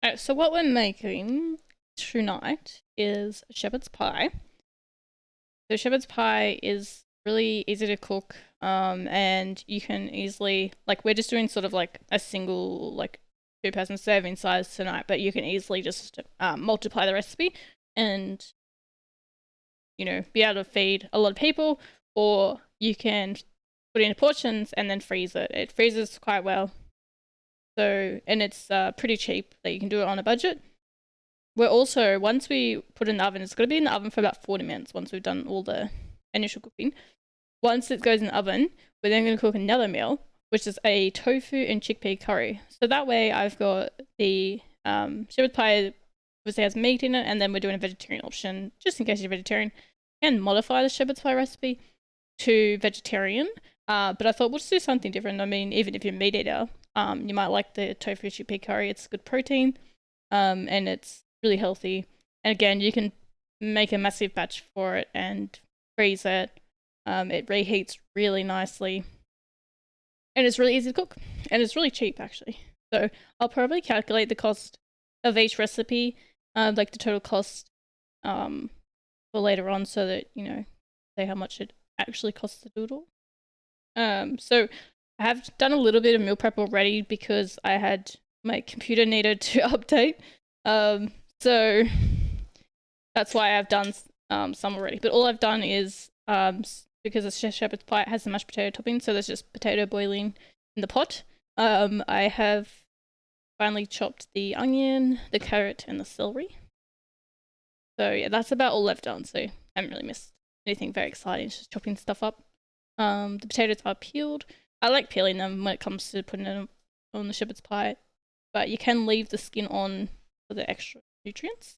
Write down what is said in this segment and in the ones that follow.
Alright, so what we're making tonight is shepherd's pie. So shepherd's pie is really easy to cook, and you can easily, like, we're just doing sort of like a single, like, two-person serving size tonight, but you can easily just multiply the recipe and, you know, be able to feed a lot of people, or you can put it into portions and then freeze it. It freezes quite well. So, and it's pretty cheap that you can do it on a budget. We're also, once we put it in the oven, it's going to be in the oven for about 40 minutes once we've done all the initial cooking. Once it goes in the oven, we're then going to cook another meal, which is a tofu and chickpea curry. So that way I've got the shepherd's pie, obviously has meat in it, and then we're doing a vegetarian option, just in case you're vegetarian. You can modify the shepherd's pie recipe to vegetarian, but I thought we'll just do something different. I mean, even if you're a meat eater, you might like the tofu chickpea curry. It's good protein, and it's really healthy. And again, you can make a massive batch for it and freeze it. It reheats really nicely, and it's really easy to cook, and it's really cheap actually. So I'll probably calculate the cost of each recipe, like the total cost, for later on, so that you know, say how much it actually costs to do it all. So I have done a little bit of meal prep already because I had my computer needed to update. So that's why I've done some already. But all I've done is because it's shepherd's pie, it has the mashed potato topping, so there's just potato boiling in the pot. I have finally chopped the onion, the carrot, and the celery. So yeah, that's about all I've done. So I haven't really missed anything very exciting. It's just chopping stuff up. The potatoes are peeled. I like peeling them when it comes to putting them on the shepherd's pie, but you can leave the skin on for the extra nutrients.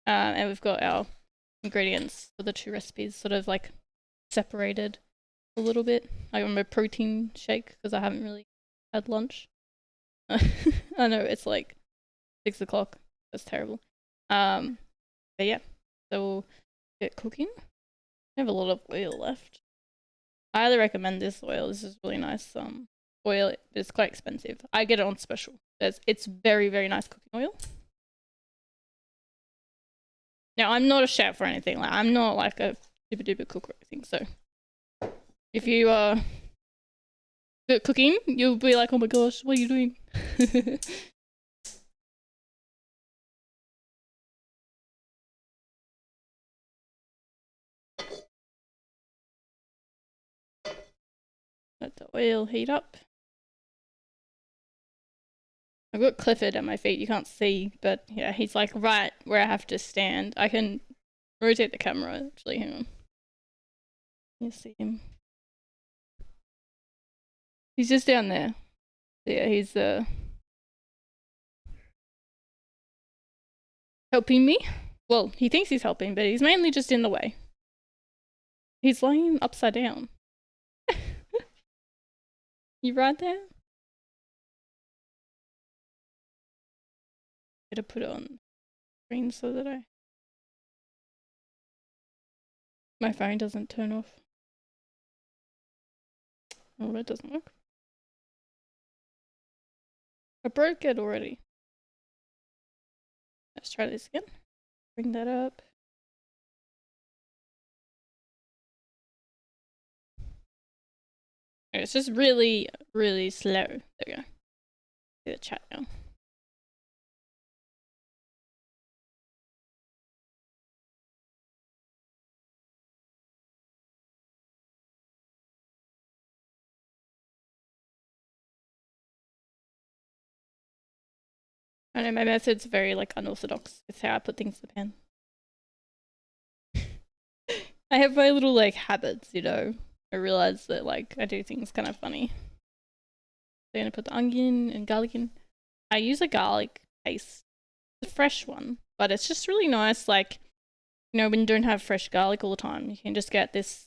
And we've got our ingredients for the two recipes sort of like separated a little bit. I remember protein shake because I haven't really had lunch. I know it's like 6 o'clock. That's terrible. But yeah, so we'll get cooking. I have a lot of oil left. I highly recommend this oil. This is really nice oil. It's quite expensive. I get it on special. It's very, very nice cooking oil. Now, I'm not a chef or anything. Like, I'm not like a super duper cook or anything. So if you are good at cooking, you'll be like, oh my gosh, what are you doing? Let the oil heat up. I've got Clifford at my feet. You can't see, but yeah, he's like right where I have to stand. I can rotate the camera, actually. Hang on. You see him. He's just down there. Yeah, he's helping me. Well, he thinks he's helping, but he's mainly just in the way. He's lying upside down. You right there? Gotta put it on screen so that my phone doesn't turn off. Oh, that doesn't work. I broke it already. Let's try this again. Bring that up. It's just really, really slow. There we go. See the chat now. I know my method's very like unorthodox. It's how I put things in the pan. I have my little like habits, you know. I realize that like I do things kind of funny. So I'm gonna put the onion and garlic in. I use a garlic paste, a fresh one, but it's just really nice. Like, you know, when you don't have fresh garlic all the time, you can just get this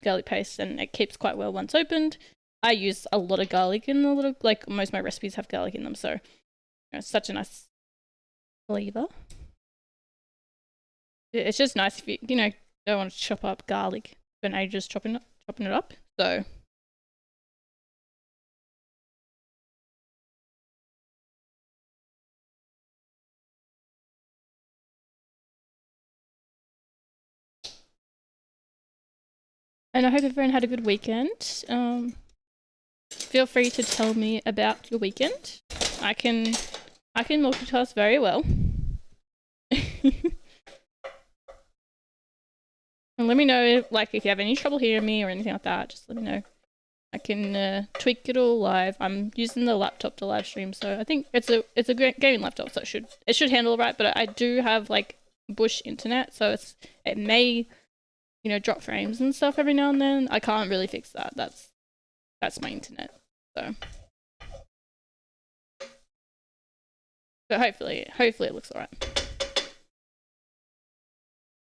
garlic paste, and it keeps quite well once opened. I use a lot of garlic in a little, like most of my recipes have garlic in them, so you know, it's such a nice flavor. It's just nice if you know don't want to chop up garlic, but now you're just chopping it up. So And I hope everyone had a good weekend. Feel free to tell me about your weekend. I can multitask very well. And let me know, like, if you have any trouble hearing me or anything like that, just let me know. I can tweak it all live. I'm using the laptop to live stream, so I think it's a great gaming laptop, so it should handle it right. But I do have like bush internet, so it may, you know, drop frames and stuff every now and then. I can't really fix that. That's my internet. So hopefully it looks alright.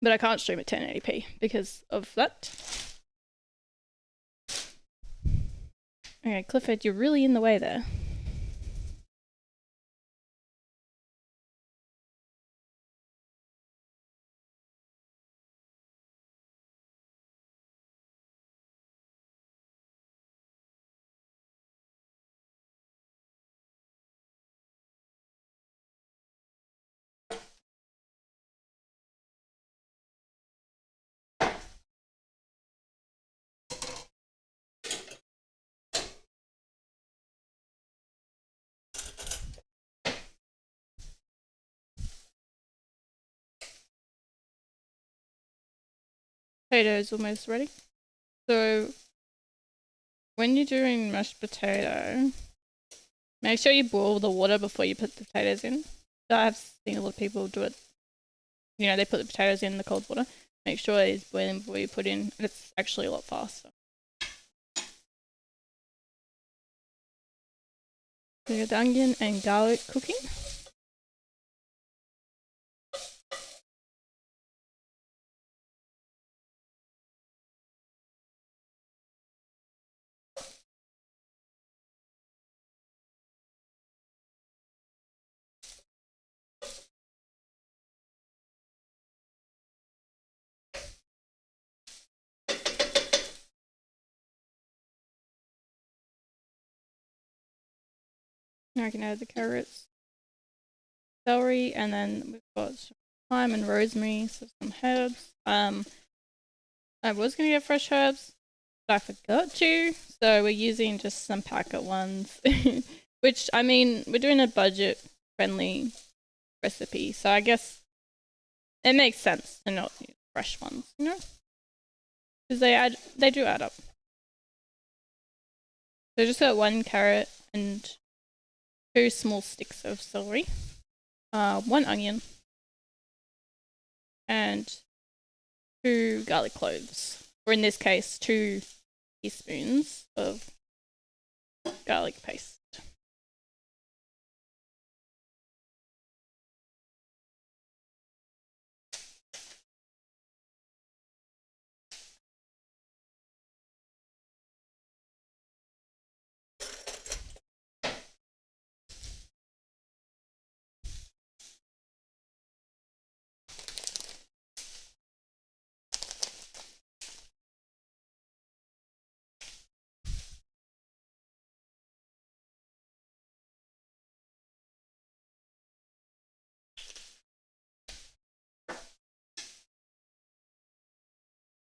But I can't stream at 1080p because of that. Okay, Clifford, you're really in the way there. Potato's almost ready. So when you're doing mashed potato, make sure you boil the water before you put the potatoes in. So I've seen a lot of people do it. You know, they put the potatoes in the cold water. Make sure it's boiling before you put in. It's actually a lot faster. So you got the onion and garlic cooking. Now I can add the carrots, celery, and then we've got some thyme and rosemary, so some herbs. I was gonna get fresh herbs, but I forgot to, so we're using just some packet ones. Which, I mean, we're doing a budget-friendly recipe, so I guess it makes sense to not use fresh ones, you know? Because they do add up. So just got 1 carrot and 2 small sticks of celery, 1 onion, and 2 garlic cloves, or in this case, 2 teaspoons of garlic paste.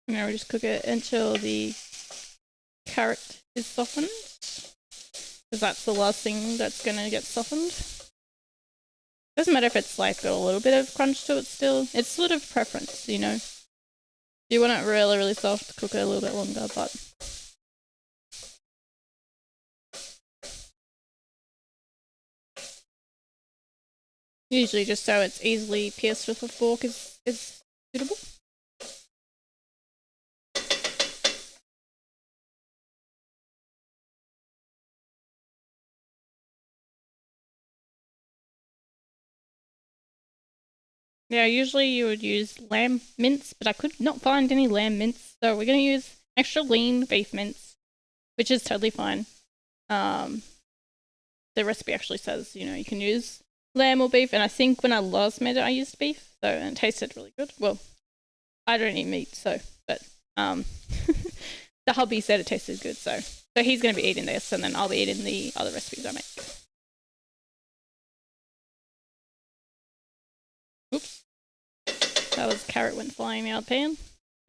Now we just cook it until the carrot is softened, because that's the last thing that's gonna get softened. Doesn't matter if it's like got a little bit of crunch to it still. It's sort of preference, you know. If you want it really, really soft, cook it a little bit longer, but usually just so it's easily pierced with a fork is suitable. Yeah, usually you would use lamb mince, but I could not find any lamb mince, so we're going to use extra lean beef mince, which is totally fine. The recipe actually says, you know, you can use lamb or beef, and I think when I last made it, I used beef, so, and it tasted really good. Well, I don't eat meat, so, but, the hubby said it tasted good, so he's going to be eating this, and then I'll be eating the other recipes I make. Oops. That was carrot went flying out of the pan.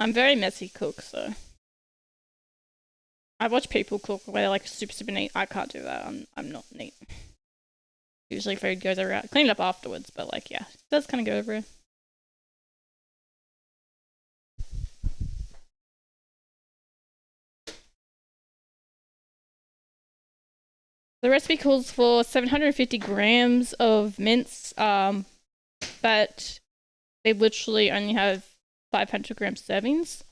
I'm very messy cook, so I watch people cook where they're like super neat. I can't do that. I'm not neat. Usually food goes around, clean it up afterwards, but like yeah, it does kind of go over. The recipe calls for 750 grams of mince, but they literally only have 500 gram servings.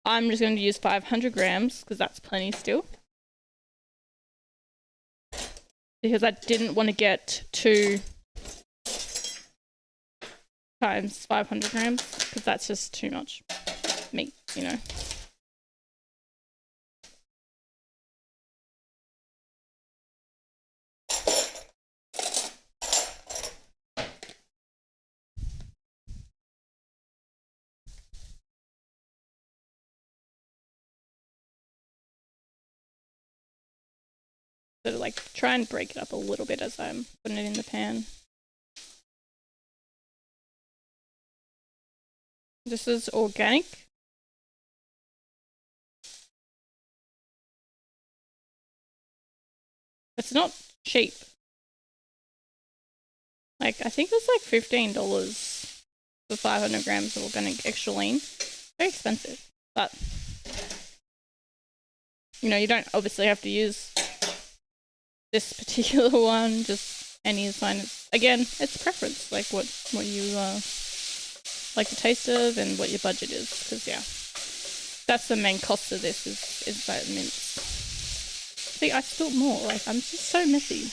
I'm just going to use 500 grams because that's plenty still. Because I didn't want to get 2 times 500 grams because that's just too much meat, you know. So like try and break it up a little bit as I'm putting it in the pan. This is organic. It's not cheap. Like I think it's like $15 for 500 grams of organic extra lean. Very expensive, but you know, you don't obviously have to use this particular one, just any is fine. Again, it's preference, like what you like the taste of and what your budget is, because yeah, that's the main cost of this is that mince. See, I spilled more, like I'm just so messy.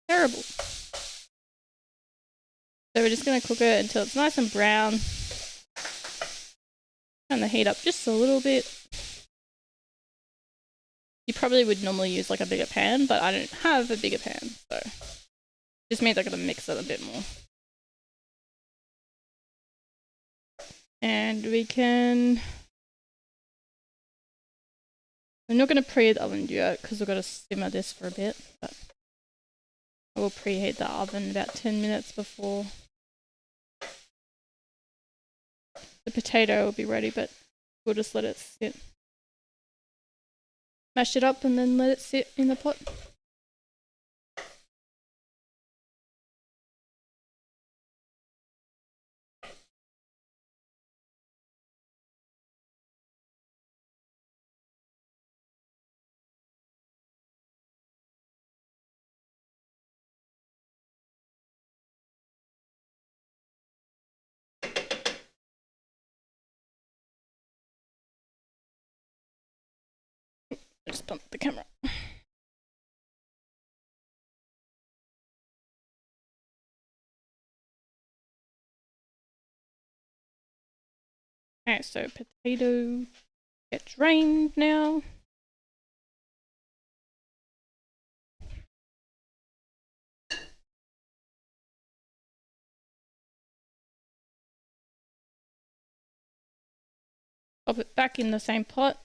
Terrible. So we're just gonna cook it until it's nice and brown. Turn the heat up just a little bit. You probably would normally use like a bigger pan, but I don't have a bigger pan, so just means I gotta mix it a bit more. And we're not gonna preheat the oven yet because we've got to simmer this for a bit, but I will preheat the oven about 10 minutes before the potato will be ready, but we'll just let it sit. Mash it up and then let it sit in the pot. Just bump the camera. Alright, so potato get drained now. Pop it back in the same pot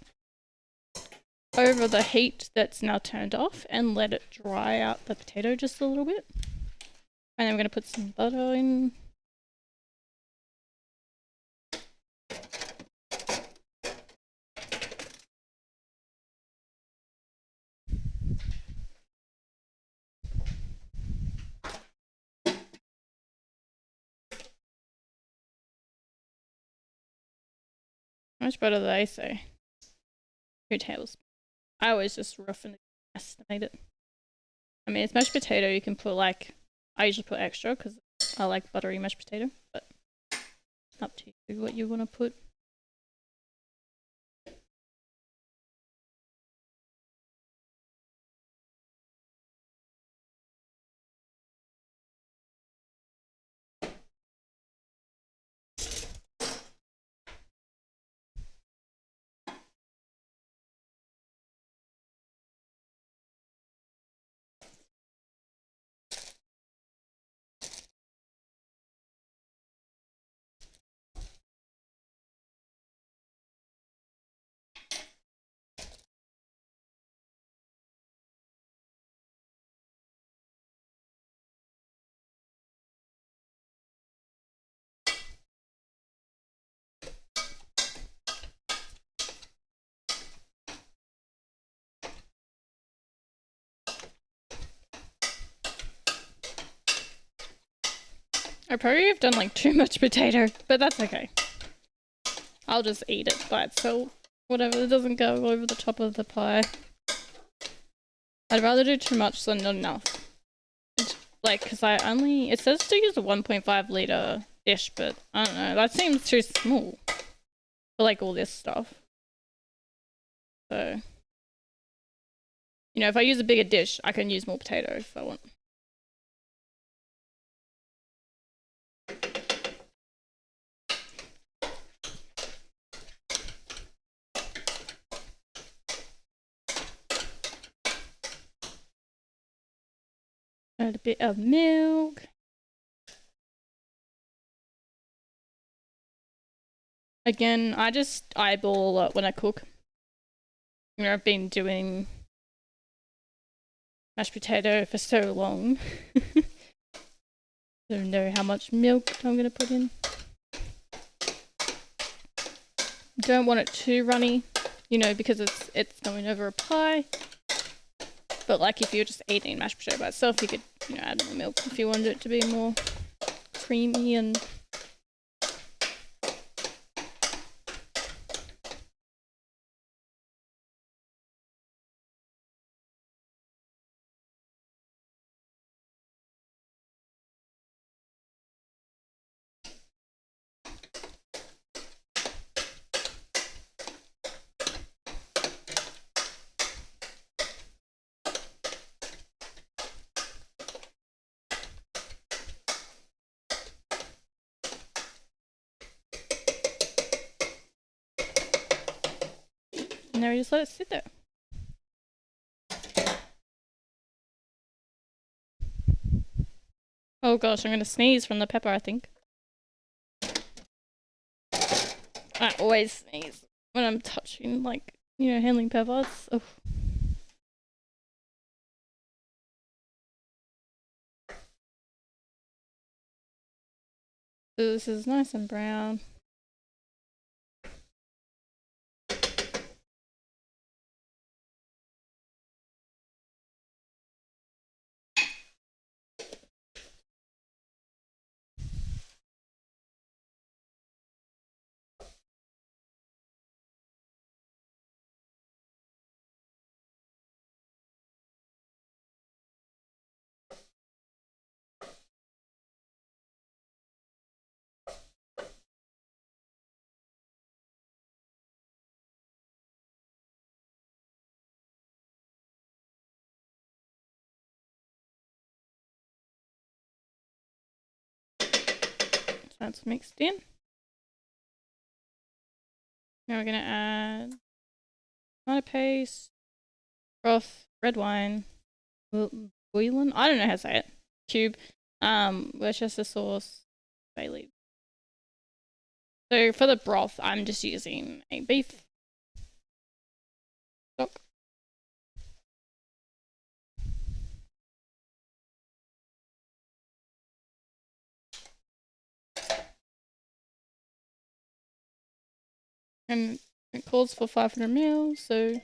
over the heat that's now turned off and let it dry out the potato just a little bit. And then we're going to put some butter in. How much butter do they say? 2 tablespoons. I always just roughly estimate it. I mean, it's mashed potato. You can put like, I usually put extra because I like buttery mashed potato, but up to you what you want to put. I probably have done like too much potato, but that's okay. I'll just eat it by itself. Whatever, it doesn't go over the top of the pie. I'd rather do too much than not enough. It's like, because it says to use a 1.5 litre dish, but I don't know, that seems too small for like all this stuff. So, you know, if I use a bigger dish, I can use more potato if I want. Add a bit of milk. Again, I just eyeball it when I cook. You know, I've been doing mashed potato for so long. Don't know how much milk I'm gonna put in. Don't want it too runny, you know, because it's going over a pie. But like if you're just eating mashed potato by itself, you could, you know, add more milk if you wanted it to be more creamy and now we just let it sit there. Oh gosh, I'm gonna sneeze from the pepper, I think. I always sneeze when I'm touching, like, you know, handling peppers. Oh. So this is nice and brown. So that's mixed in. Now we're gonna add tomato paste, broth, red wine, bouillon. I don't know how to say it. Cube, Worcestershire sauce, bay leaf. So for the broth, I'm just using a beef stock. And it calls for 500 ml, so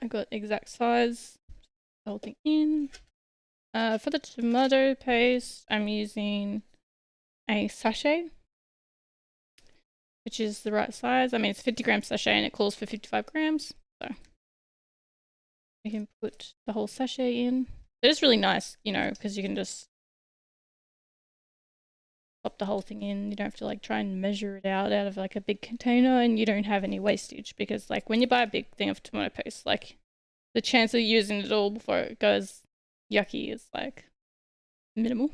I got exact size. The whole thing in. For the tomato paste, I'm using a sachet, which is the right size. I mean, it's 50-gram sachet and it calls for 55 grams. So you can put the whole sachet in. It is really nice, you know, because you can just pop the whole thing in. You don't have to like try and measure it out of like a big container, and you don't have any wastage because like when you buy a big thing of tomato paste, like the chance of using it all before it goes yucky is like minimal.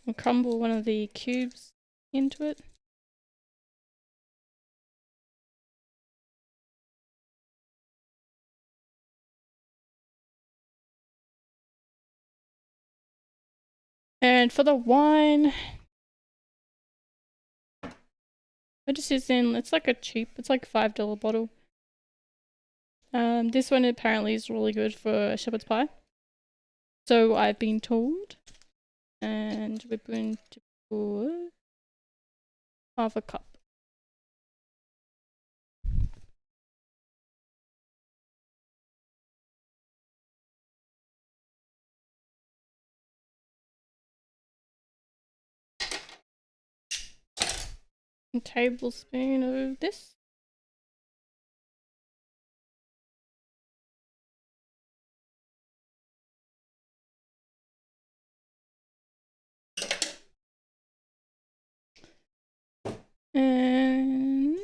And crumble one of the cubes into it. And for the wine, I just using, it's like a cheap, it's like $5 bottle. This one apparently is really good for shepherd's pie. So I've been told. And we're going to pour half a cup. A tablespoon of this. And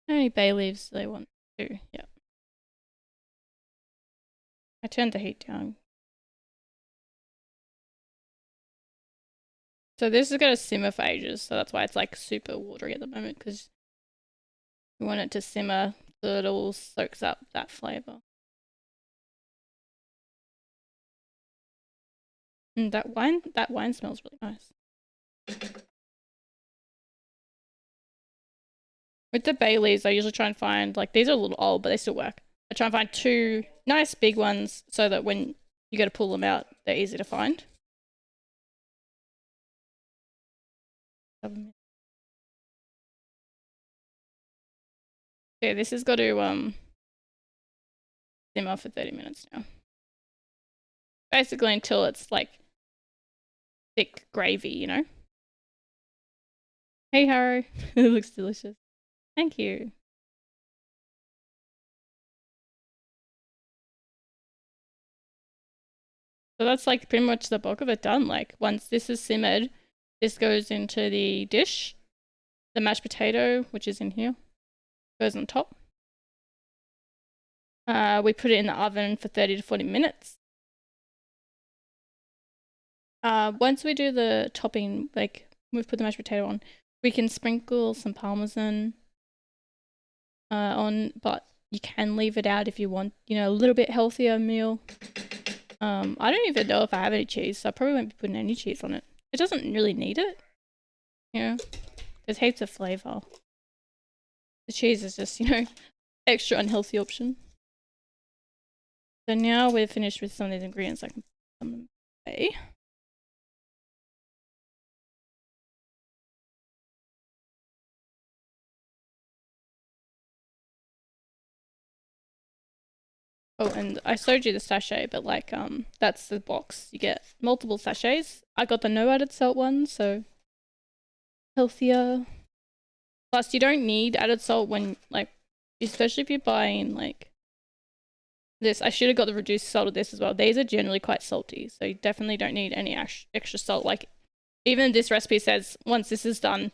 how many bay leaves do they want? 2, yeah. I turned the heat down. So this is going to simmer for ages, so that's why it's like super watery at the moment, because we want it to simmer so it all soaks up that flavour. And that wine smells really nice. With the bay leaves, I usually try and find, like, these are a little old, but they still work. I try and find 2 nice big ones so that when you go to pull them out, they're easy to find. Yeah, this has got to simmer for 30 minutes now. Basically until it's like thick gravy, you know? Hey, Harry. It looks delicious. Thank you. So that's like pretty much the bulk of it done. Like once this is simmered, this goes into the dish. The mashed potato, which is in here, goes on top. We put it in the oven for 30 to 40 minutes. Once we do the topping, like we've put the mashed potato on, we can sprinkle some parmesan on, but you can leave it out if you want, you know, a little bit healthier meal. I don't even know if I have any cheese, so I probably won't be putting any cheese on it. It doesn't really need it. You know, there's heaps of flavour. The cheese is just, you know, extra unhealthy option. So now we're finished with some of these ingredients. I can put them away. Oh, and I showed you the sachet, but like, that's the box. You get multiple sachets. I got the no added salt one, so healthier. Plus, you don't need added salt when, like, especially if you're buying, like, this. I should have got the reduced salt of this as well. These are generally quite salty, so you definitely don't need any extra salt. Like, even this recipe says once this is done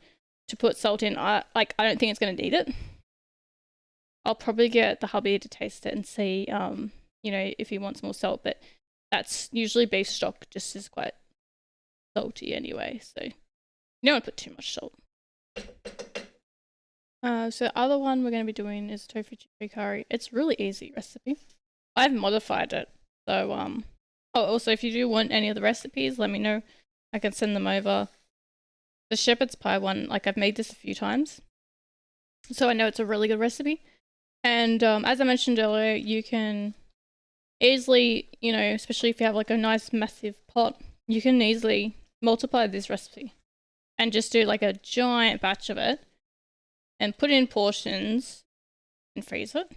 to put salt in. I don't think it's going to need it. I'll probably get the hubby to taste it and see, you know, if he wants more salt, but that's usually beef stock just is quite salty anyway, so you don't want to put too much salt. So the other one we're going to be doing is tofu chickpea curry. It's really easy recipe. I've modified it, so oh, also if you do want any of the recipes, let me know. I can send them over. The shepherd's pie one, like I've made this a few times, so I know it's a really good recipe. And as I mentioned earlier, you can easily, you know, especially if you have like a nice massive pot, you can easily multiply this recipe and just do like a giant batch of it and put it in portions and freeze it.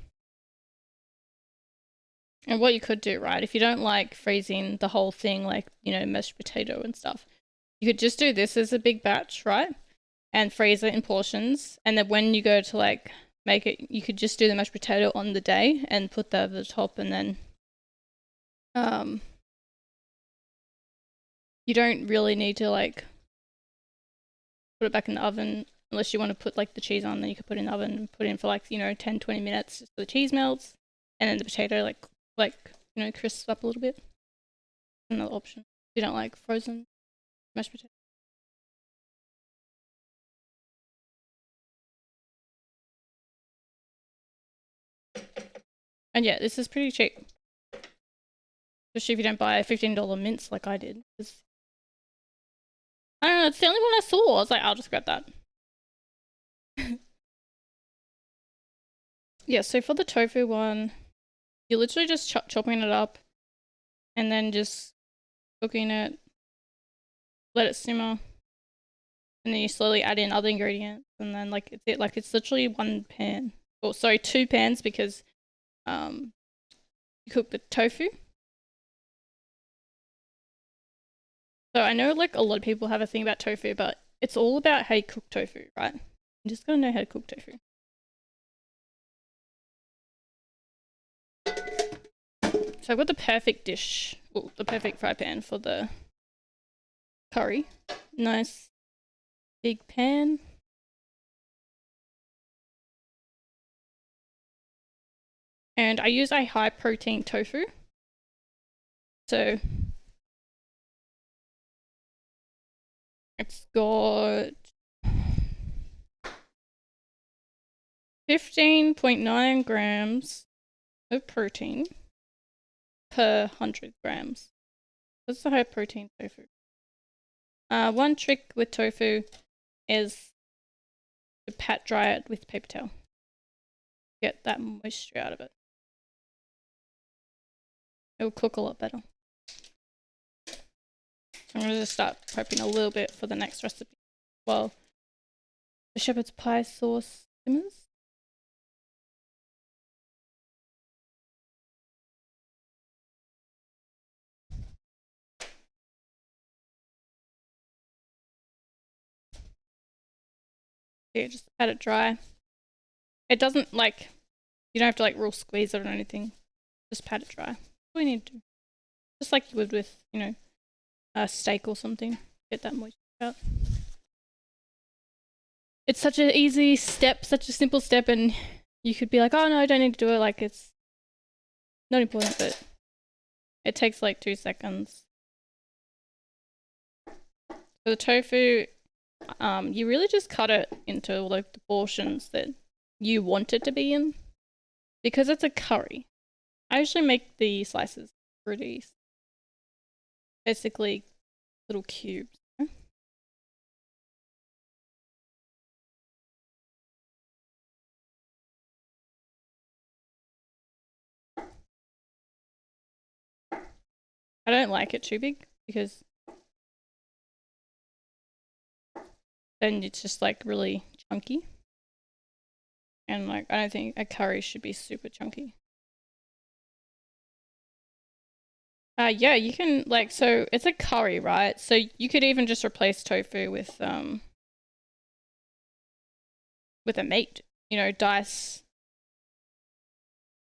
And what you could do, right, if you don't like freezing the whole thing, like, you know, mashed potato and stuff, you could just do this as a big batch, right, and freeze it in portions. And then when you go to like make it, you could just do the mashed potato on the day and put that over the top, and then you don't really need to like put it back in the oven unless you want to put like the cheese on. Then you could put it in the oven and put it in for like, you know, 10-20 minutes just so the cheese melts, and then the potato like you know, crisps up a little bit. Another option if you don't like frozen mashed potato. And yeah, this is pretty cheap, especially if you don't buy a $15 mince like I did. I don't know, it's the only one I saw. I was like, I'll just grab that. Yeah, so for the tofu one, you're literally just chopping it up and then just cooking it, let it simmer, and then you slowly add in other ingredients, and then like it's it. Like it's literally one pan. Or sorry, 2 pans, because you cook the tofu. So I know like a lot of people have a thing about tofu, but it's all about how you cook tofu, right? You just gotta know how to cook tofu. So I've got the perfect dish, well, the perfect fry pan for the curry. Nice big pan. And I use a high protein tofu. So it's got 15.9 grams of protein per 100 grams. That's the high protein tofu. One trick with tofu is to pat dry it with paper towel. Get that moisture out of it. It'll cook a lot better. I'm going to just start prepping a little bit for the next recipe. Well, the shepherd's pie sauce simmers. Yeah, just pat it dry. It doesn't like, you don't have to like real squeeze it or anything. Just pat it dry. That's all you need to do. Just like you would with, you know, a steak or something. Get that moisture out. It's such an easy step, such a simple step, and you could be like, oh no, I don't need to do it. Like, it's not important, but it takes like 2 seconds. For the tofu, you really just cut it into like the portions that you want it to be in. Because it's a curry. I usually make the slices pretty, basically little cubes. I don't like it too big because then it's just like really chunky. And like, I don't think a curry should be super chunky. Yeah, you can like, so it's a curry, right? So you could even just replace tofu with a meat, you know, dice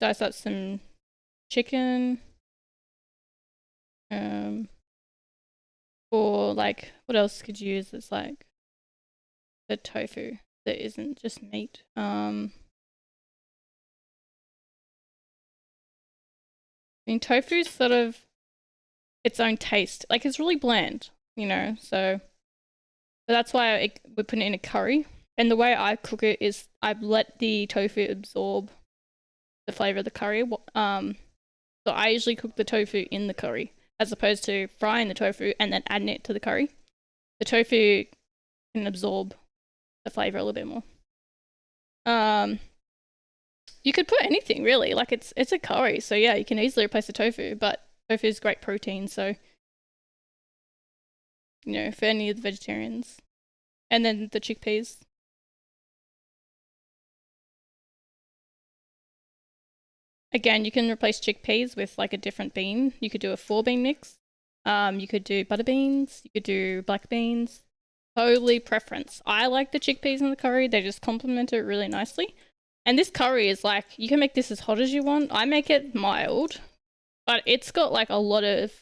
up some chicken, or like, what else could you use that's like the tofu that isn't just meat? I mean, tofu's sort of its own taste. Like, it's really bland, you know, so that's why we put it in a curry. And the way I cook it is I let the tofu absorb the flavor of the curry. So I usually cook the tofu in the curry as opposed to frying the tofu and then adding it to the curry. The tofu can absorb the flavor a little bit more. You could put anything really, like it's a curry, so yeah, you can easily replace the tofu, but tofu is great protein, so you know, for any of the vegetarians. And then the chickpeas. Again, you can replace chickpeas with like a different bean. You could do a 4-bean mix. You could do butter beans. You could do black beans. Totally preference. I like the chickpeas in the curry. They just complement it really nicely. And this curry is like, you can make this as hot as you want. I make it mild, but it's got like a lot of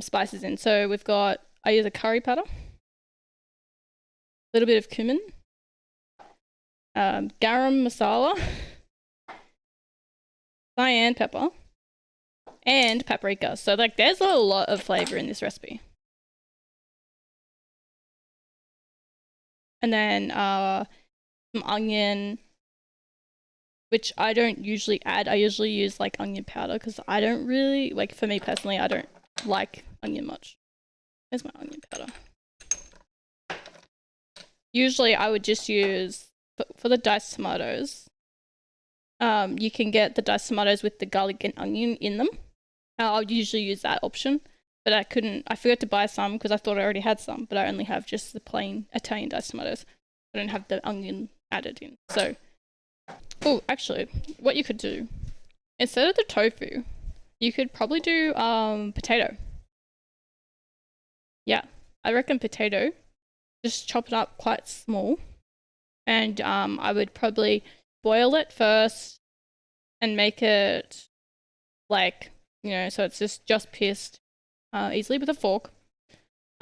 spices in. So we've got, I use a curry powder, a little bit of cumin, garam masala, cayenne pepper, and paprika. So like there's a lot of flavor in this recipe. And then some onion, which I don't usually add. I usually use like onion powder because I don't really, like for me personally, I don't like onion much. There's my onion powder. Usually I would just use, for the diced tomatoes, you can get the diced tomatoes with the garlic and onion in them. I'll usually use that option, but I forgot to buy some because I thought I already had some, but I only have just the plain Italian diced tomatoes. I don't have the onion added in. So, oh, actually, what you could do, instead of the tofu, you could probably do potato. Yeah, I reckon potato. Just chop it up quite small, and I would probably boil it first and make it like, you know, so it's just pierced easily with a fork.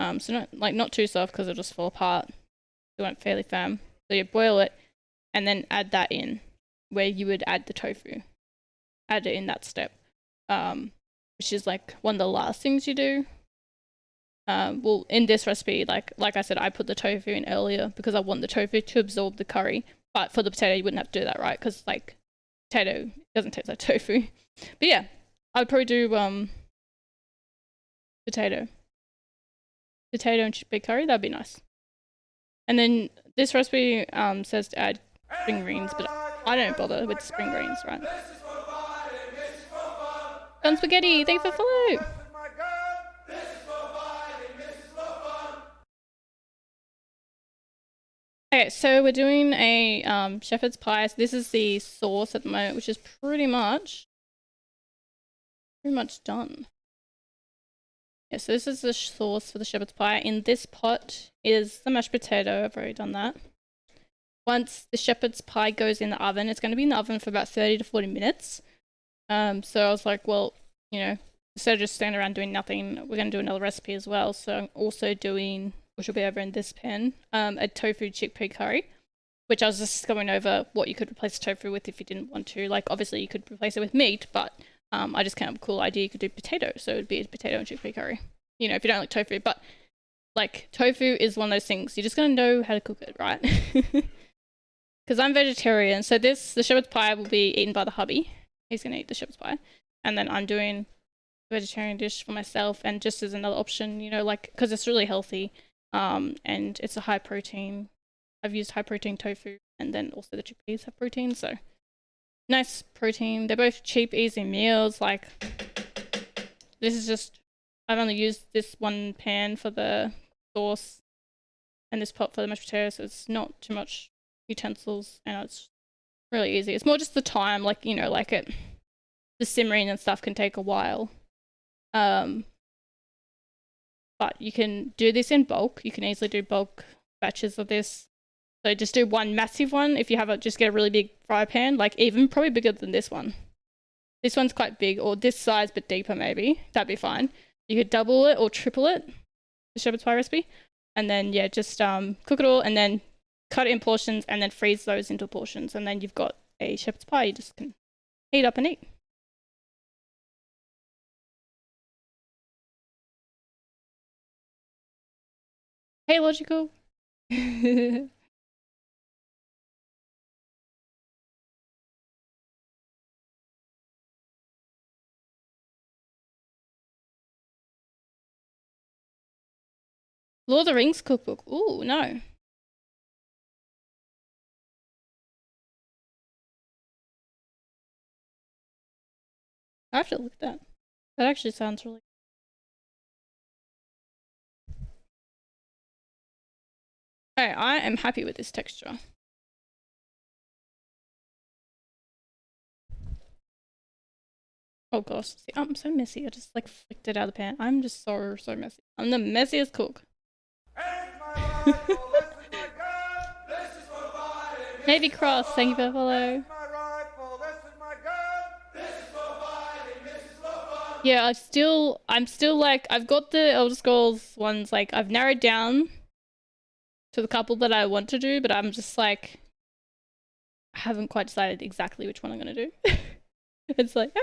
So not too soft because it'll just fall apart. You want it fairly firm. So you boil it and then add that in where you would add the tofu. Add it in that step, which is like one of the last things you do. Well, in this recipe, like I said, I put the tofu in earlier because I want the tofu to absorb the curry. But for the potato, you wouldn't have to do that, right? Because like potato doesn't taste like tofu. But yeah, I would probably do potato and chickpea curry. That'd be nice. And then this recipe says to add spring greens, but I don't bother with spring greens, right? Gun Spaghetti, thank you for follow. Okay, so we're doing a shepherd's pie. So this is the sauce at the moment, which is pretty much done. Yeah, so this is the sauce for the shepherd's pie. In this pot is the mashed potato. I've already done that. Once the shepherd's pie goes in the oven, it's going to be in the oven for about 30 to 40 minutes. So I was like, well, you know, instead of just standing around doing nothing, we're going to do another recipe as well. So I'm also doing, which will be over in this pan, a tofu chickpea curry, which I was just going over what you could replace tofu with if you didn't want to. Like, obviously you could replace it with meat, but I just came up with a cool idea. You could do potato, so it would be a potato and chickpea curry. You know, if you don't like tofu, but like tofu is one of those things, you're just going to know how to cook it, right? Because I'm vegetarian, so the shepherd's pie will be eaten by the hubby. He's going to eat the shepherd's pie. And then I'm doing a vegetarian dish for myself, and just as another option, you know, like, because it's really healthy, and it's a high protein. I've used high protein tofu, and then also the chickpeas have protein, so nice protein. They're both cheap, easy meals. Like, this is just, I've only used this one pan for the sauce and this pot for the mashed potatoes, so it's not too much utensils, and it's really easy. It's more just the time, like, you know, like the simmering and stuff can take a while. But you can do this in bulk. You can easily do bulk batches of this. So just do one massive one. If you have just get a really big fry pan, like even probably bigger than this one. This one's quite big, or this size but deeper maybe. That'd be fine. You could double it or triple it, the shepherd's pie recipe. And then yeah, just cook it all and then cut it in portions and then freeze those into portions, and then you've got a shepherd's pie you just can heat up and eat. Hey, Logical. Lord of the Rings cookbook. Ooh, no. I have to look at that. That actually sounds really... Okay, I am happy with this texture. Oh gosh, see, I'm so messy. I just like flicked it out of the pan. I'm just so messy. I'm the messiest cook. Navy Cross, thank you for the follow. Yeah, I'm still like, I've got the Elder Scrolls ones, like, I've narrowed down to the couple that I want to do, but I'm just like, I haven't quite decided exactly which one I'm gonna do. It's like,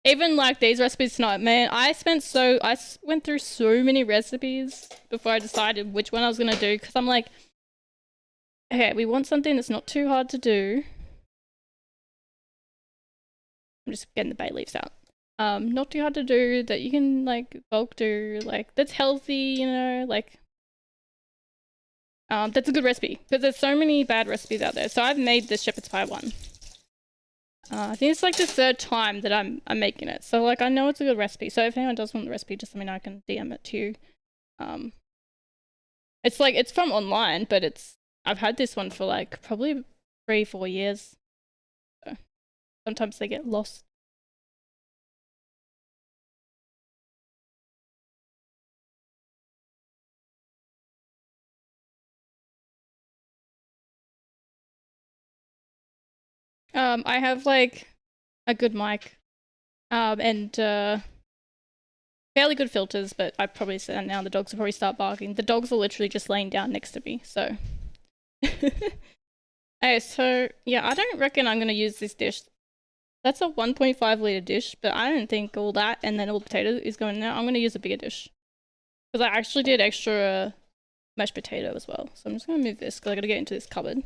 even like these recipes tonight, man, I went through so many recipes before I decided which one I was gonna do, because I'm like, okay, we want something that's not too hard to do. I'm just getting the bay leaves out. Not too hard to do, that you can like bulk do, like that's healthy, you know, like that's a good recipe, because there's so many bad recipes out there. So I've made the shepherd's pie one. I think it's like the third time that I'm making it, so like I know it's a good recipe. So if anyone does want the recipe, just let me know. I can DM it to you. It's like, it's from online, but I've had this one for like probably 3-4 years. So sometimes they get lost. I have like a good mic, and fairly good filters, but I probably say that now the dogs will probably start barking. The dogs are literally just laying down next to me, so. Okay, so yeah, I don't reckon I'm gonna use this dish. That's a 1.5 liter dish, but I don't think all that and then all the potato is going in there. I'm gonna use a bigger dish. Because I actually did extra mashed potato as well. So I'm just gonna move this because I gotta get into this cupboard.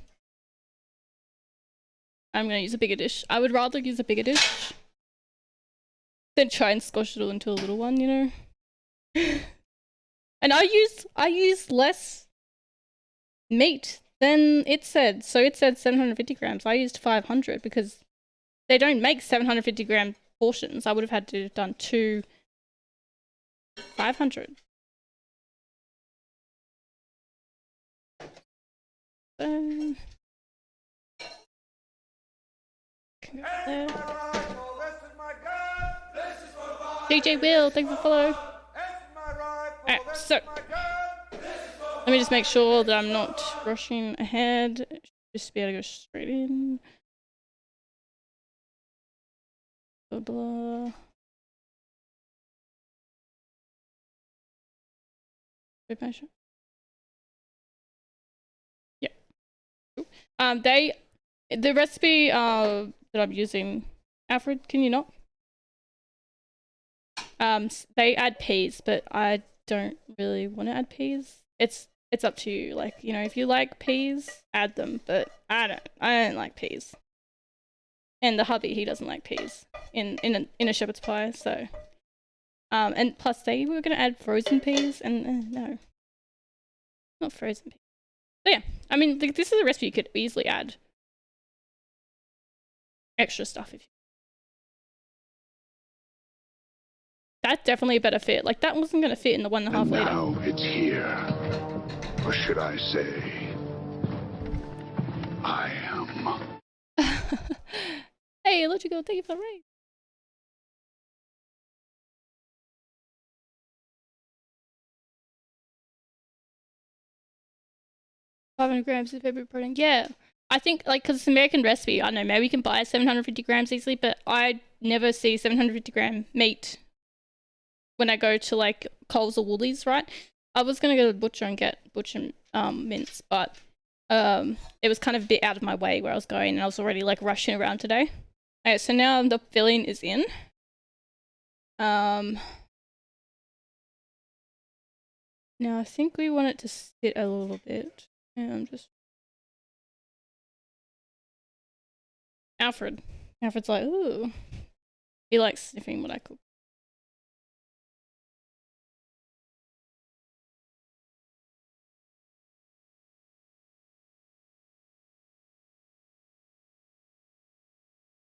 I'm gonna use a bigger dish. I would rather use a bigger dish than try and squash it all into a little one, you know? And I used less meat than it said. So it said 750 grams. I used 500 because they don't make 750-gram portions. I would have had to have done 500. Can go there. DJ Will, thanks for follow. Alright, so let me just make sure that I'm not rushing ahead. Just be able to go straight in. Blah blah. Yeah. The recipe that I'm using, Alfred, can you not? They add peas, but I don't really want to add peas. It's up to you. Like, you know, if you like peas, add them, but I don't like peas. And the hubby, he doesn't like peas in a shepherd's pie, so and plus they were gonna add frozen peas, and no, not frozen peas. So yeah, I mean, this is a recipe you could easily add extra stuff if you. That's definitely a better fit. Like, that wasn't gonna fit in the 1.5 liter. Now it's here. Or should I say, I am. Hey, Logical, thank you for the raid. $500 of favorite protein. Yeah. I think, like, because it's an American recipe, I don't know, maybe we can buy 750 grams easily, but I never see 750-gram meat when I go to, like, Coles or Woolies, right? I was gonna go to the butcher and get butcher mince, but it was kind of a bit out of my way where I was going, and I was already, like, rushing around today. Okay, so now the filling is in. Now I think we want it to sit a little bit. And I'm just Alfred's like, ooh. He likes sniffing what I cook.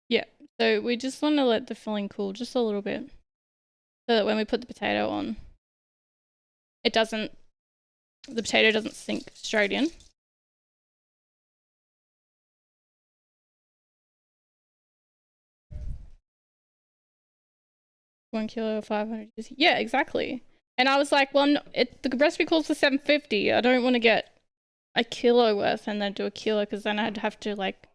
Yeah, so we just want to let the filling cool just a little bit. So that when we put the potato on, the potato doesn't sink straight in. 1 kilo, 500. Yeah, exactly. And I was like, well, no, the recipe calls for 750. I don't want to get a kilo worth and then do a kilo because then I'd have to like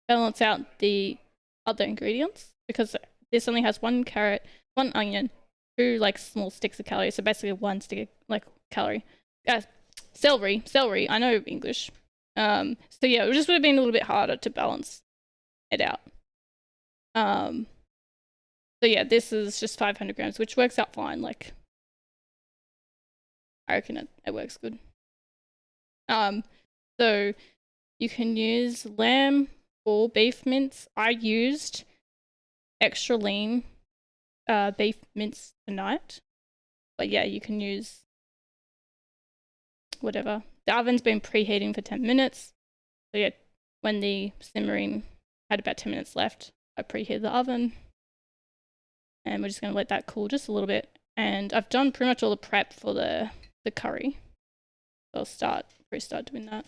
balance out the other ingredients because this only has 1 carrot, 1 onion, 2 like small sticks of calories. So basically 1 stick of like calorie. Celery. I know English. So yeah, it just would have been a little bit harder to balance it out. So yeah, this is just 500 grams, which works out fine. Like, I reckon it works good. So you can use lamb or beef mince. I used extra lean beef mince tonight. But yeah, you can use whatever. The oven's been preheating for 10 minutes. So yeah, when the simmering had about 10 minutes left, I preheated the oven. And we're just going to let that cool just a little bit. And I've done pretty much all the prep for the curry. So I'll start doing that.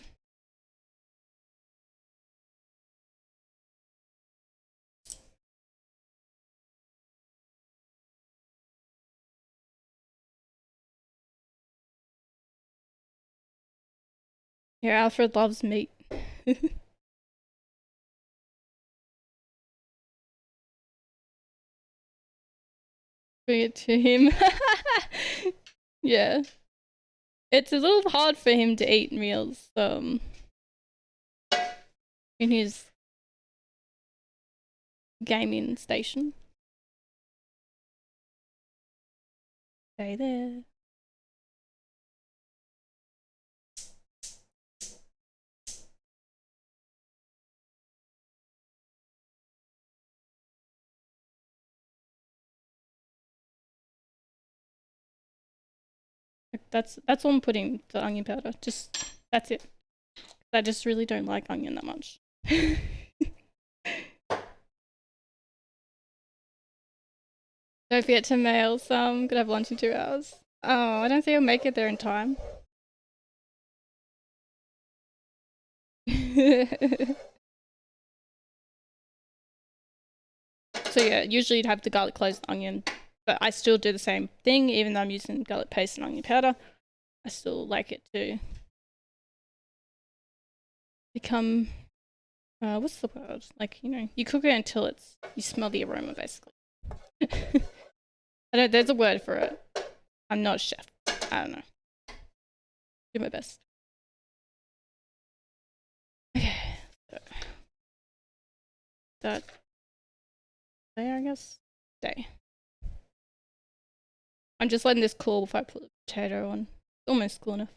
Yeah, Alfred loves meat. bring it to him. Yeah. It's a little hard for him to eat meals in his gaming station. Stay there. That's all I'm putting the onion powder. Just that's it. I just really don't like onion that much. Don't forget to mail some. Could have lunch in 2 hours. Oh, I don't think I'll make it there in time. So yeah, usually you'd have the garlic cloves and onion, but I still do the same thing even though I'm using garlic paste and onion powder. I still like it to become what's the word? Like, you know, you cook it until you smell the aroma basically. I don't there's a word for it. I'm not a chef. I don't know. Do my best. Okay. So that there, I guess. Stay. I'm just letting this cool before I put the potato on. It's almost cool enough.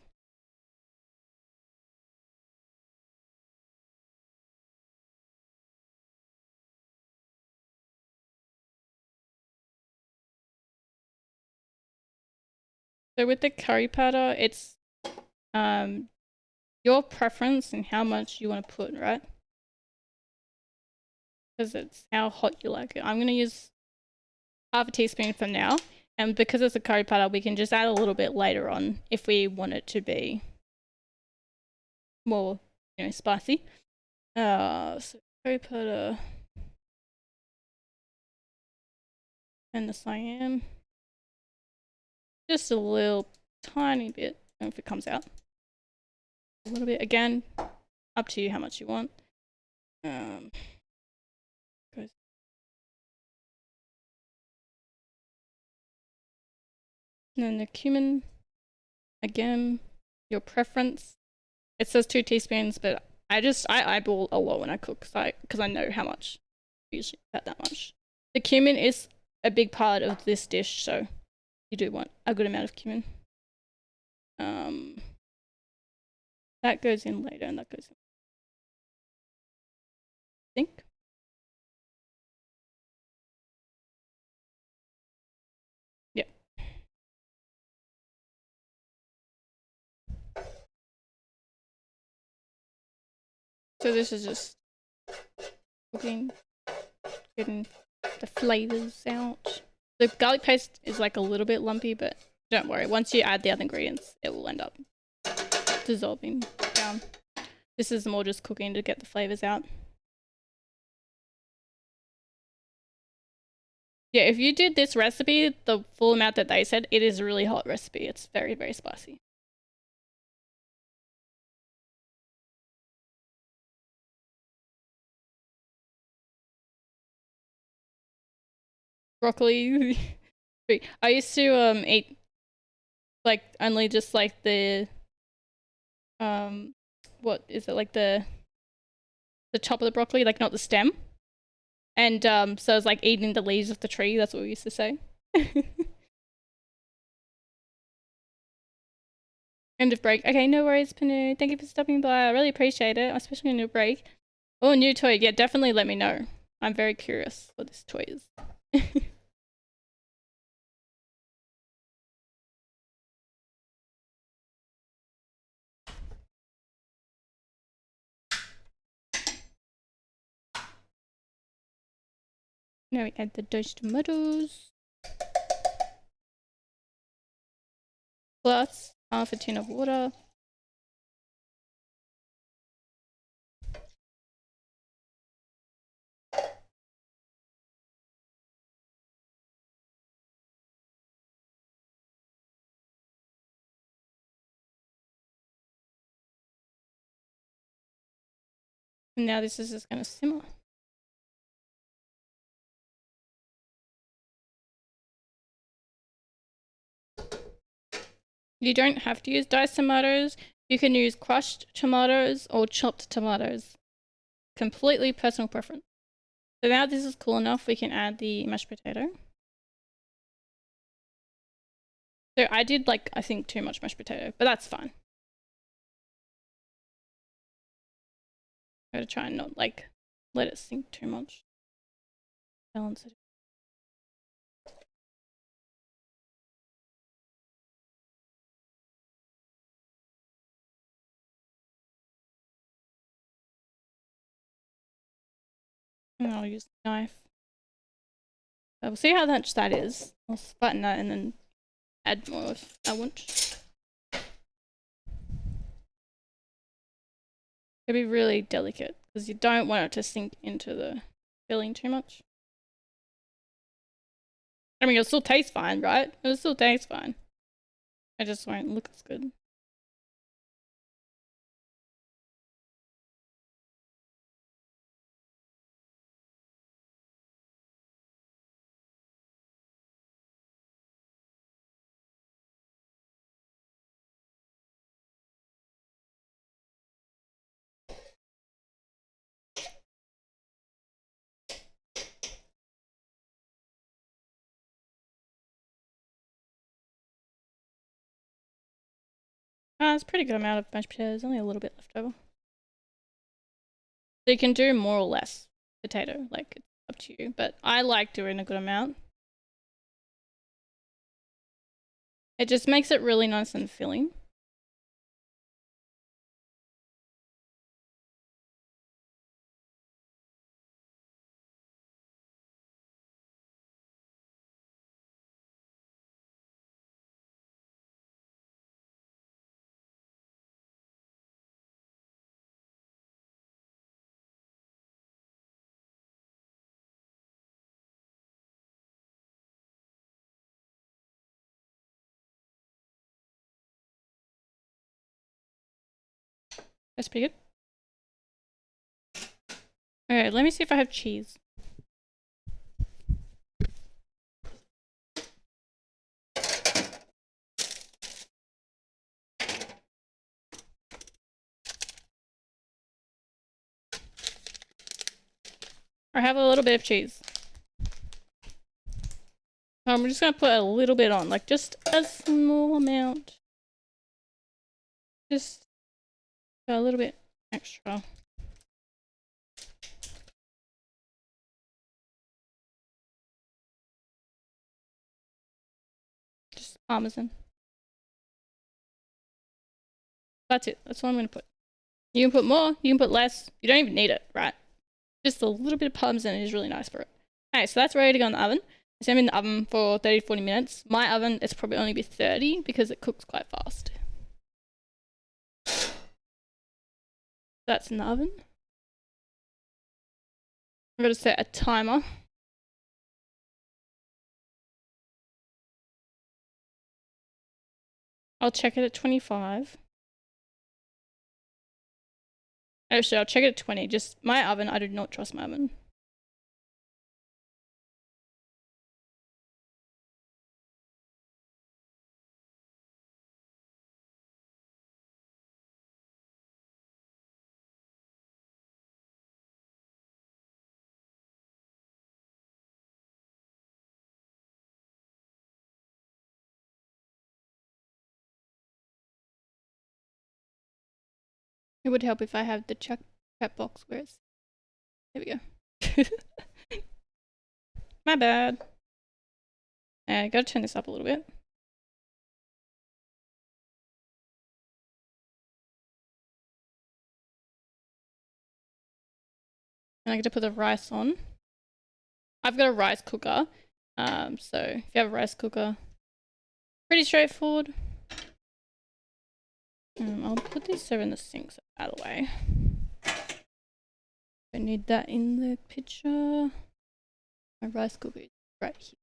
So with the curry powder, it's your preference and how much you want to put, right? Because it's how hot you like it. I'm gonna use half a teaspoon for now, and because it's a curry powder, we can just add a little bit later on if we want it to be more, you know, spicy. So curry powder and the cayenne, just a little tiny bit. I don't know if it comes out. A little bit again, up to you how much you want. Goes. And then the cumin, again, your preference. It says 2 teaspoons, but I eyeball a lot when I cook because I know how much. Usually about that much. The cumin is a big part of this dish, so you do want a good amount of cumin. That goes in later, and that goes in. I think. Yeah. So this is just cooking, getting the flavors out. The garlic paste is like a little bit lumpy, but don't worry. Once you add the other ingredients, it will end up dissolving down. This is more just cooking to get the flavors out. Yeah, if you did this recipe, the full amount that they said, it is a really hot recipe. It's very, very spicy. Broccoli. I used to eat like only just like the what is it, like the top of the broccoli, like not the stem. And so it's like eating the leaves of the tree, that's what we used to say. End of break. Okay, no worries, Panu. Thank you for stopping by. I really appreciate it, especially on your break. Oh, new toy. Yeah, definitely let me know. I'm very curious what this toy is. Now we add the diced tomatoes. Plus half a tin of water. And now this is just gonna simmer. You don't have to use diced tomatoes. You can use crushed tomatoes or chopped tomatoes. Completely personal preference. So now this is cool enough, we can add the mashed potato. So I did like, I think too much mashed potato, but that's fine. I'm gonna try and not like let it sink too much. Balance it. And I'll use the knife. We'll see how much that is. I'll flatten that and then add more if I want. It'll be really delicate because you don't want it to sink into the filling too much. I mean, it'll still taste fine, right? It'll still taste fine. It just won't look as good. It's a pretty good amount of mashed potatoes, only a little bit left over. So you can do more or less potato, like it's up to you, but I like doing a good amount. It just makes it really nice and filling. That's pretty good. Alright, let me see if I have cheese. I have a little bit of cheese. I'm just gonna put a little bit on, like just a small amount. Just a little bit extra. Just parmesan. That's it. That's all I'm gonna put. You can put more, you can put less. You don't even need it, right? Just a little bit of parmesan is really nice for it. Okay, so that's ready to go in the oven. It's gonna be in the oven for 30 to 40 minutes. My oven, it's probably only be 30 because it cooks quite fast. That's in the oven. I'm gonna set a timer. I'll check it at 25. Actually, I'll check it at 20. Just my oven, I do not trust my oven. It would help if I have the chat box where it's... There we go. My bad. I gotta turn this up a little bit. And I get to put the rice on. I've got a rice cooker. So if you have a rice cooker, pretty straightforward. I'll put this over in the sink so out of the way. Don't need that in the picture. My rice cooker is right here.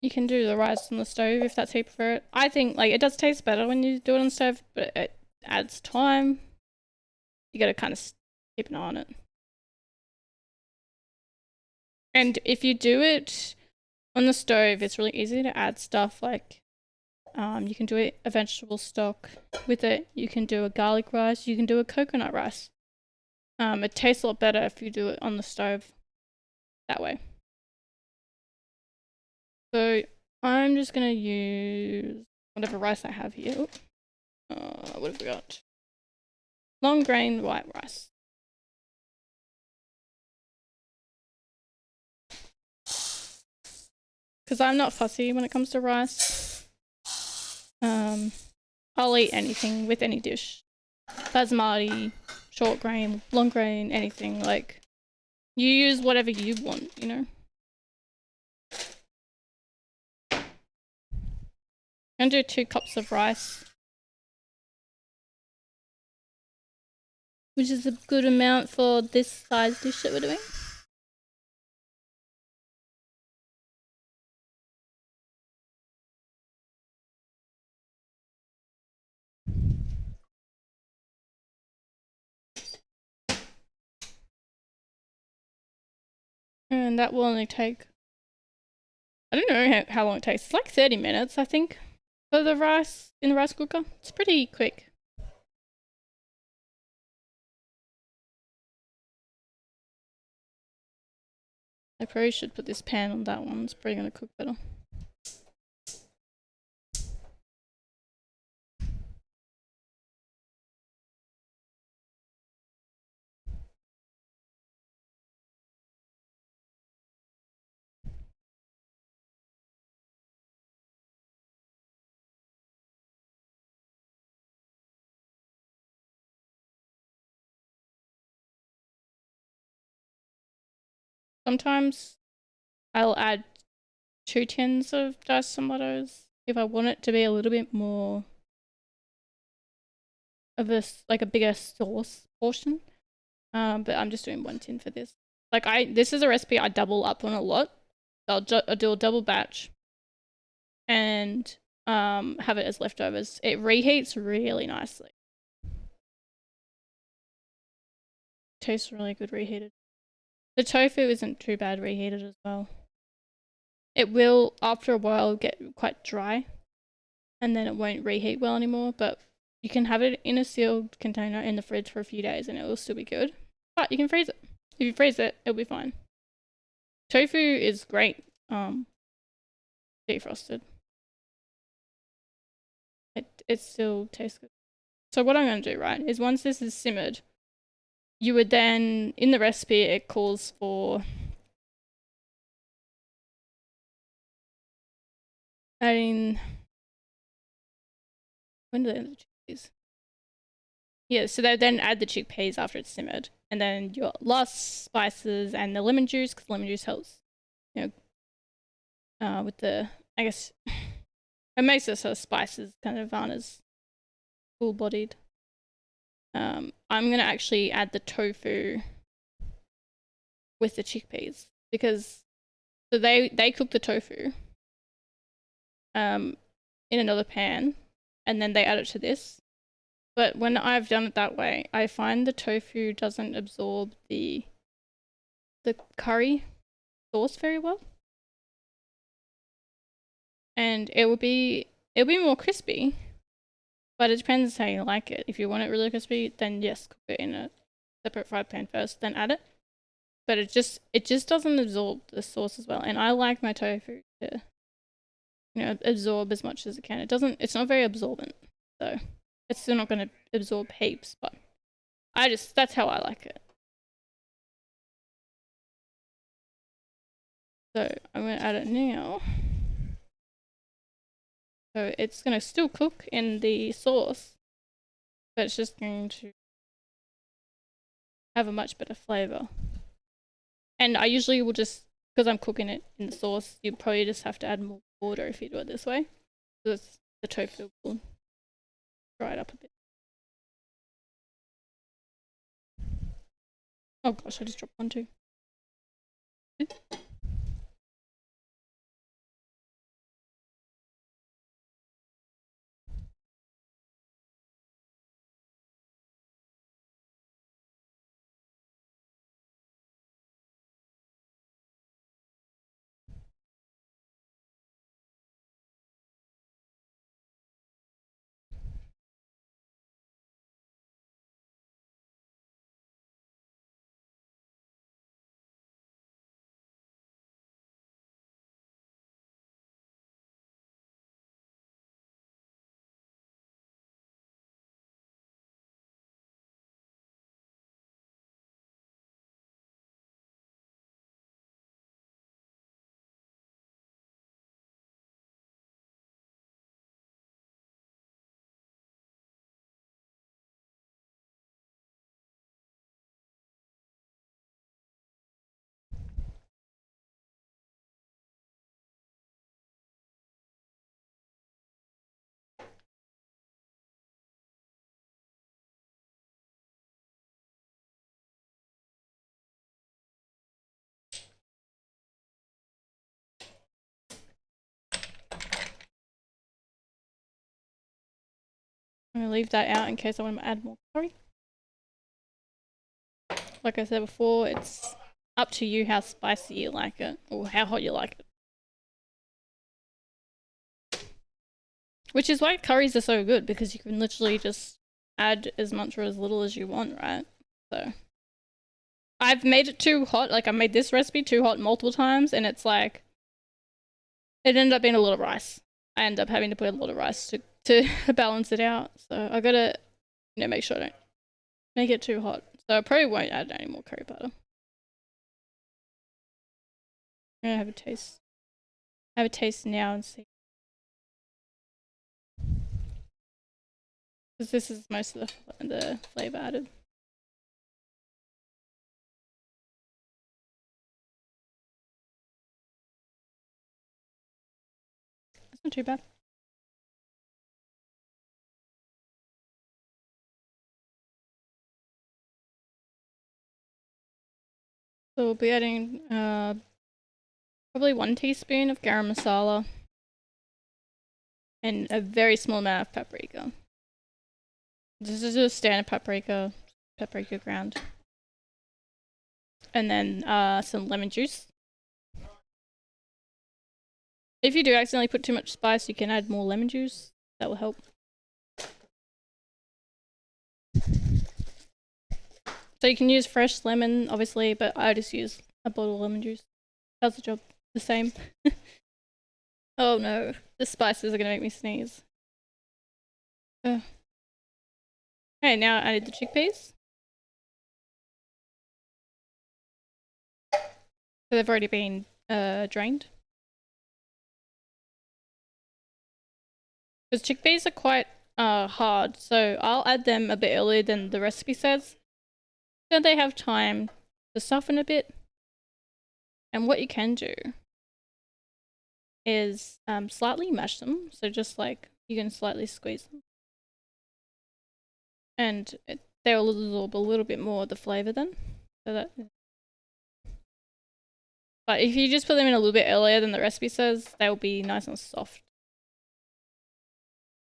You can do the rice on the stove if that's how you prefer it. I think like it does taste better when you do it on the stove, but it adds time. You gotta kind of keep an eye on it. And if you do it on the stove, it's really easy to add stuff like you can do a vegetable stock with it. You can do a garlic rice. You can do a coconut rice. It tastes a lot better if you do it on the stove that way. So I'm just gonna use whatever rice I have here. What have we got? Long grain white rice. Because I'm not fussy when it comes to rice. I'll eat anything with any dish. Basmati, short grain, long grain, anything. Like, you use whatever you want, you know? I'm gonna do 2 cups of rice, which is a good amount for this size dish that we're doing. And that will only take, I don't know how long it takes. It's like 30 minutes, I think, for the rice in the rice cooker. It's pretty quick. I probably should put this pan on that one. It's probably gonna cook better. Sometimes I'll add 2 tins of diced tomatoes if I want it to be a little bit more of a bigger sauce portion. But I'm just doing 1 tin for this. Like this is a recipe I double up on a lot. I'll do a double batch and have it as leftovers. It reheats really nicely. Tastes really good reheated. The tofu isn't too bad reheated as well. It will, after a while, get quite dry and then it won't reheat well anymore, but you can have it in a sealed container in the fridge for a few days and it will still be good. But you can freeze it. If you freeze it, it'll be fine. Tofu is great defrosted. It still tastes good. So what I'm going to do, right, is once this is simmered, you would then, in the recipe, it calls for adding, when do they add the chickpeas? Yeah, so they then add the chickpeas after it's simmered. And then your last spices and the lemon juice, because lemon juice helps, you know, with the, I guess, it makes it so spices kind of aren't as full-bodied. I'm going to actually add the tofu with the chickpeas because so they cook the tofu in another pan and then they add it to this. But when I've done it that way, I find the tofu doesn't absorb the curry sauce very well. And it'll be more crispy, but it depends how you like it. If you want it really crispy, then yes, cook it in a separate fried pan first, then add it. But it just doesn't absorb the sauce as well. And I like my tofu to, you know, absorb as much as it can. It's not very absorbent, so it's still not going to absorb heaps, but that's how I like it. So I'm going to add it now. So it's going to still cook in the sauce, but it's just going to have a much better flavor. And I usually will just, because I'm cooking it in the sauce, you probably just have to add more water if you do it this way. Because the tofu will dry it up a bit. Oh gosh, I just dropped one too. I'm gonna leave that out in case I want to add more curry. Like I said before, it's up to you how spicy you like it or how hot you like it. Which is why curries are so good, because you can literally just add as much or as little as you want, right? So I've made it too hot. Like I made this recipe too hot multiple times, and it's like it ended up being a lot of rice. I end up having to put a lot of rice to balance it out. So I gotta, make sure I don't make it too hot. So I probably won't add any more curry powder. I'm gonna have a taste. Have a taste now and see. Because this is most of the flavor added. It's not too bad. So we'll be adding probably 1 teaspoon of garam masala and a very small amount of paprika. This is just standard paprika ground. And then some lemon juice. If you do accidentally put too much spice, you can add more lemon juice. That will help. So you can use fresh lemon, obviously, but I just use a bottle of lemon juice. Does the job the same. Oh no, the spices are gonna make me sneeze. Okay, now I added the chickpeas. So they've already been drained. Because chickpeas are quite hard, so I'll add them a bit earlier than the recipe says. So they have time to soften a bit. And what you can do is slightly mash them. So just like you can slightly squeeze them. And they'll absorb a little bit more of the flavor then. So that. But if you just put them in a little bit earlier than the recipe says, they'll be nice and soft.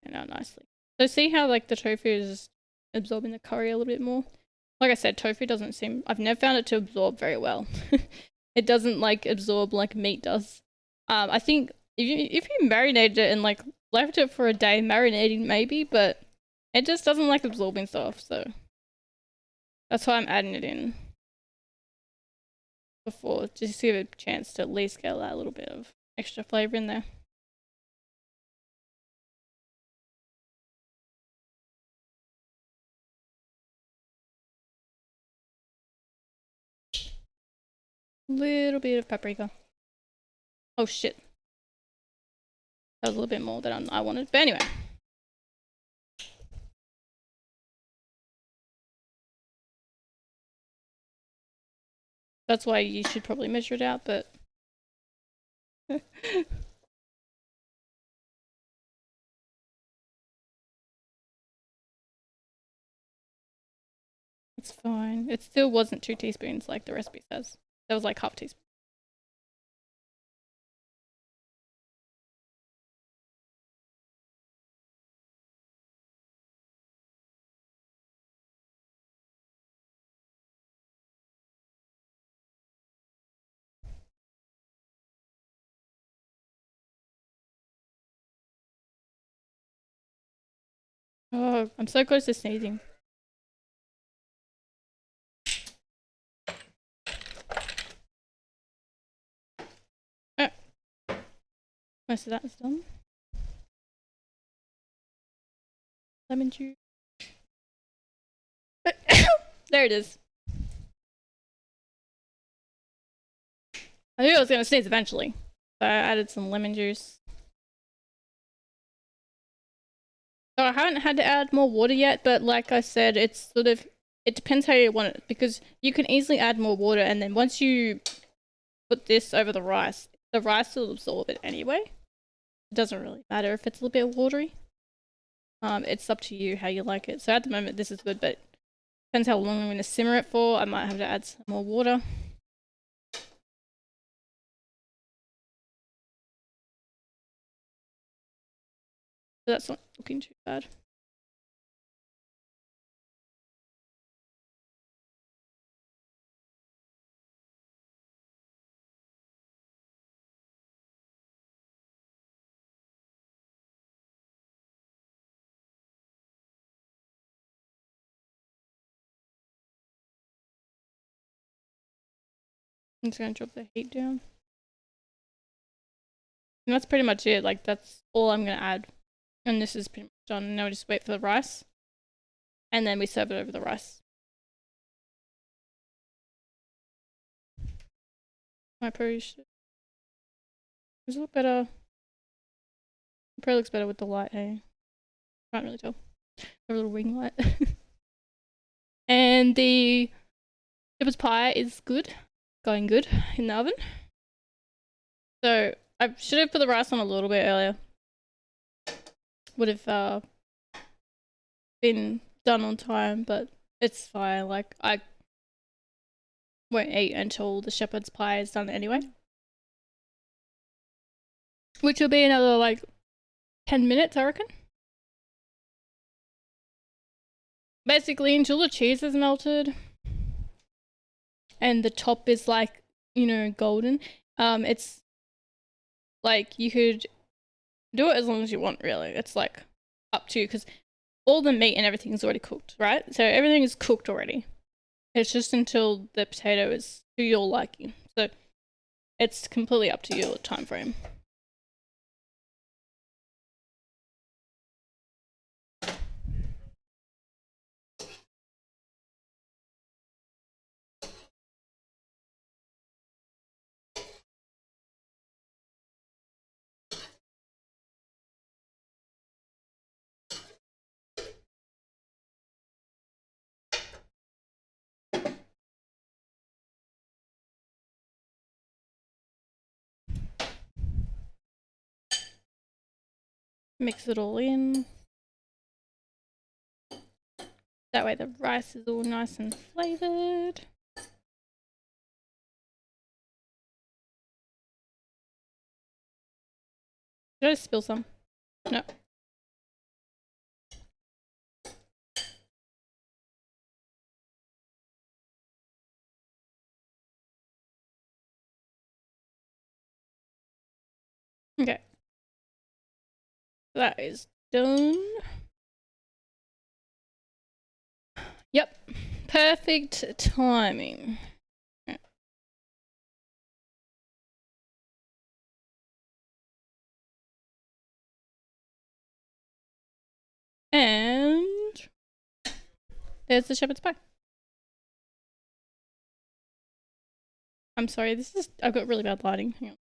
And out nicely. So see how like the tofu is absorbing the curry a little bit more? Like I said, tofu doesn't seem, I've never found it to absorb very well. It doesn't like absorb like meat does. I think if you marinated it and like left it for a day marinating maybe, but it just doesn't like absorbing stuff, so that's why I'm adding it in before, just to give it a chance to at least get that little bit of extra flavor in there. Little bit of paprika. Oh shit. That was a little bit more than I wanted, but anyway. That's why you should probably measure it out, but it's fine. It still wasn't 2 teaspoons like the recipe says. That was like half teaspoon. Oh, I'm so close to sneezing. Oh. Most of that is done. Lemon juice. There it is. I knew I was gonna sneeze eventually. So I added some lemon juice. So I haven't had to add more water yet, but like I said, it's sort of, it depends how you want it, because you can easily add more water, and then once you put this over the rice will absorb it anyway. It doesn't really matter if it's a little bit watery. It's up to you how you like it. So at the moment this is good, but depends how long I'm going to simmer it for. I might have to add some more water. But that's not looking too bad. I'm just gonna drop the heat down. And that's pretty much it. Like, that's all I'm gonna add. And this is pretty much done. Now we just wait for the rice. And then we serve it over the rice. I probably should. Does it look better? It probably looks better with the light, hey? Can't really tell. A little ring light. And the shepherd's pie is good. Going good in the oven. So I should have put the rice on a little bit earlier. Would have been done on time, but it's fine. Like, I won't eat until the shepherd's pie is done anyway. Which will be another like 10 minutes, I reckon. Basically, until the cheese is melted and the top is like, you know, golden. It's like you could do it as long as you want, really. It's like up to you, because all the meat and everything is already cooked, right? So everything is cooked already. It's just until the potato is to your liking. So it's completely up to your time frame. Mix it all in. That way the rice is all nice and flavored. Did I spill some? No. Okay. That is done. Yep. Perfect timing. And there's the shepherd's pie. I'm sorry, I've got really bad lighting. Hang on.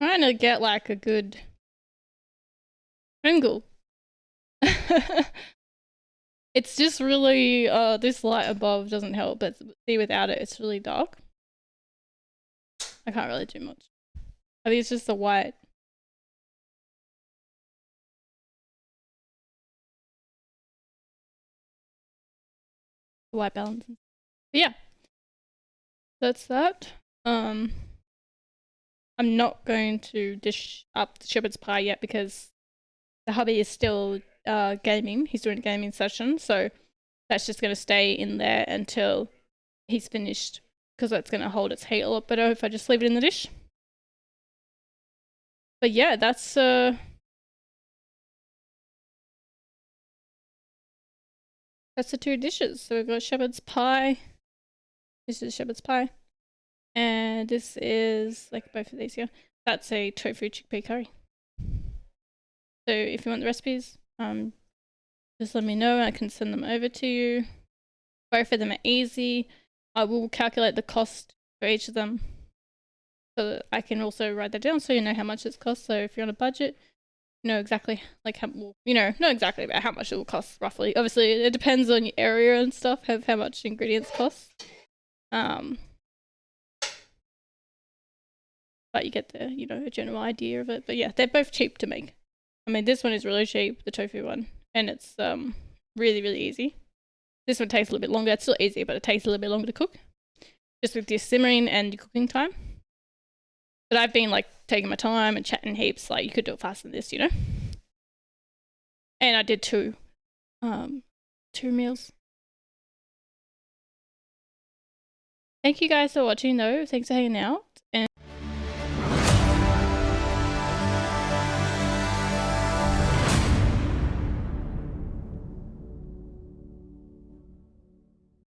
Trying to get like a good angle. It's just really, this light above doesn't help, but see, without it, it's really dark. I can't really do much. I think it's just the white. The white balance. But yeah. That's that. I'm not going to dish up the shepherd's pie yet because the hubby is still gaming. He's doing a gaming session, so that's just going to stay in there until he's finished, because that's going to hold its heat a lot better if I just leave it in the dish. But yeah, that's the two dishes. So we've got shepherd's pie. This is shepherd's pie, and this is, like, both of these here. That's a tofu chickpea curry. So if you want the recipes, just let me know and I can send them over to you. Both of them are easy. I will calculate the cost for each of them so that I can also write that down so you know how much it's cost. So if you're on a budget, you know exactly, like, how, well, you know, not exactly about how much it will cost roughly. Obviously, it depends on your area and stuff, how much ingredients cost. But you get the, you know, a general idea of it. But yeah, they're both cheap to make. I mean, this one is really cheap, the tofu one, and it's really, really easy. This one takes a little bit longer. It's still easy, but it takes a little bit longer to cook, just with your simmering and your cooking time. But I've been like taking my time and chatting heaps. Like, you could do it faster than this, you know. And I did two meals. Thank you guys for watching, though. Thanks for hanging out. And